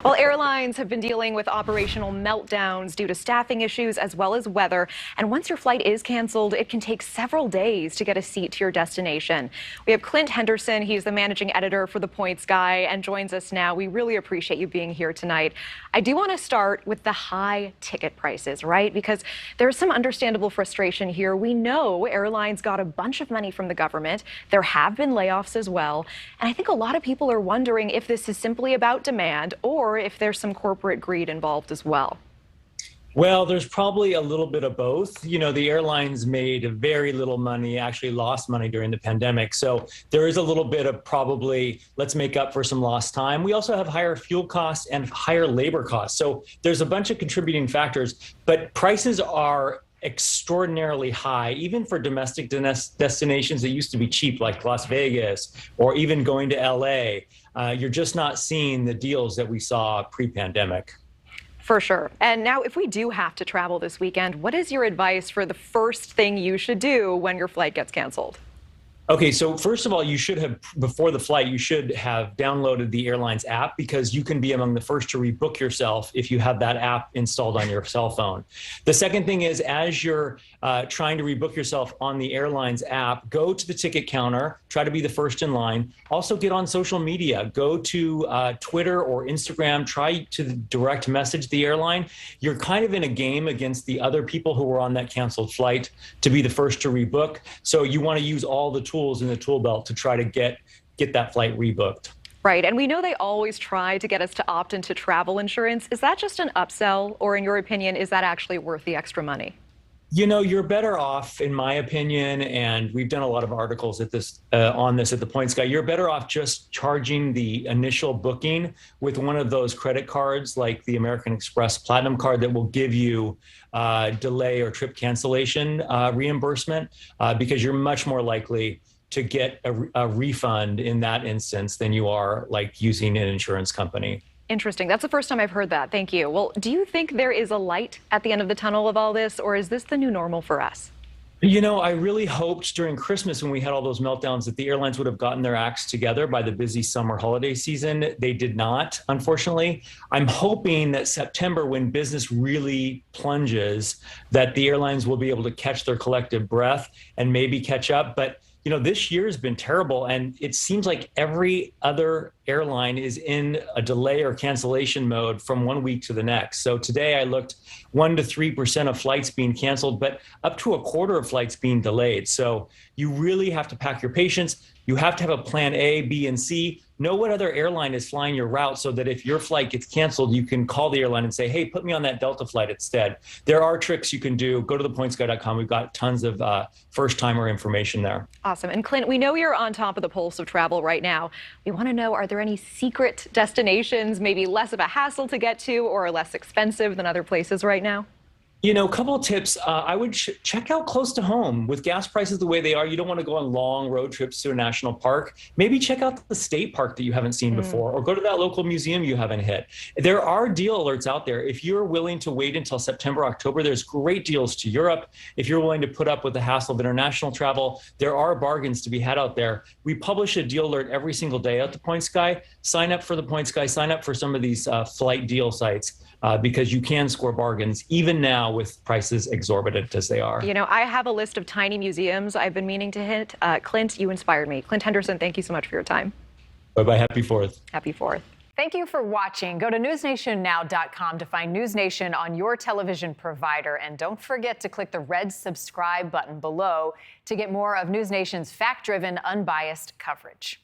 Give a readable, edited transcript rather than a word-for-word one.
Well, airlines have been dealing with operational meltdowns due to staffing issues as well as weather. And once your flight is canceled, it can take several days to get a seat to your destination. We have Clint Henderson. He's the managing editor for The Points Guy and joins us now. We really appreciate you being here tonight. I do want to start with the high ticket prices, right? Because there's some understandable frustration here. We know airlines got a bunch of money from the government. There have been layoffs as well. And I think a lot of people are wondering if this is simply about demand or if there's some corporate greed involved as well. Well, there's probably a little bit of both. You know, the airlines made very little money, actually lost money during the pandemic. So there is a little bit of probably let's make up for some lost time. We also have higher fuel costs and higher labor costs. So there's a bunch of contributing factors, but prices are extraordinarily high, even for domestic destinations that used to be cheap, like Las Vegas or even going to LA. You're just not seeing the deals that we saw pre-pandemic. For sure. And now, if we do have to travel this weekend, what is your advice for the first thing you should do when your flight gets canceled? Okay, so first of all, you should have, before the flight, you should have downloaded the airline's app because you can be among the first to rebook yourself if you have that app installed on your cell phone. The second thing is, as you're trying to rebook yourself on the airline's app, go to the ticket counter, try to be the first in line. Also get on social media, go to Twitter or Instagram, try to direct message the airline. You're kind of in a game against the other people who were on that canceled flight to be the first to rebook. So you want to use all the tools in the tool belt to try to get that flight rebooked. Right. And we know they always try to get us to opt into travel insurance. Is that just an upsell, or in your opinion, is that actually worth the extra money? You know, you're better off, in my opinion, and we've done a lot of articles at this on this at The Points Guy. You're better off just charging the initial booking with one of those credit cards, like the American Express Platinum card, that will give you delay or trip cancellation reimbursement, because you're much more likely to get a refund in that instance than you are like using an insurance company. Interesting. That's the first time I've heard that. Thank you. Well, do you think there is a light at the end of the tunnel of all this, or is this the new normal for us? You know, I really hoped during Christmas, when we had all those meltdowns, that the airlines would have gotten their acts together by the busy summer holiday season. They did not, unfortunately. I'm hoping that September, when business really plunges, that the airlines will be able to catch their collective breath and maybe catch up. But you know, this year has been terrible, and it seems like every other airline is in a delay or cancellation mode from one week to the next. So today I looked 1% to 3% of flights being canceled, but up to a quarter of flights being delayed. So you really have to pack your patience. You have to have a plan A, B, and C. Know what other airline is flying your route so that if your flight gets canceled, you can call the airline and say, hey, put me on that Delta flight instead. There are tricks you can do. Go to thepointsguy.com. We've got tons of first-timer information there. Awesome. And Clint, we know you're on top of the pulse of travel right now. We want to know, are there any secret destinations, maybe less of a hassle to get to or less expensive than other places right now? You know, a couple of tips. I would check out close to home. With gas prices the way they are, you don't want to go on long road trips to a national park. Maybe check out the state park that you haven't seen before, or go to that local museum you haven't hit. There are deal alerts out there. If you're willing to wait until September, October, there's great deals to Europe. If you're willing to put up with the hassle of international travel, there are bargains to be had out there. We publish a deal alert every single day at The Points Guy. Sign up for The Points Guy. Sign up for some of these flight deal sites. Because you can score bargains even now with prices exorbitant as they are. You know, I have a list of tiny museums I've been meaning to hit. Clint, you inspired me. Clint Henderson, thank you so much for your time. Bye-bye. Happy 4th. Happy 4th. Thank you for watching. Go to newsnationnow.com to find News Nation on your television provider. And don't forget to click the red subscribe button below to get more of News Nation's fact-driven, unbiased coverage.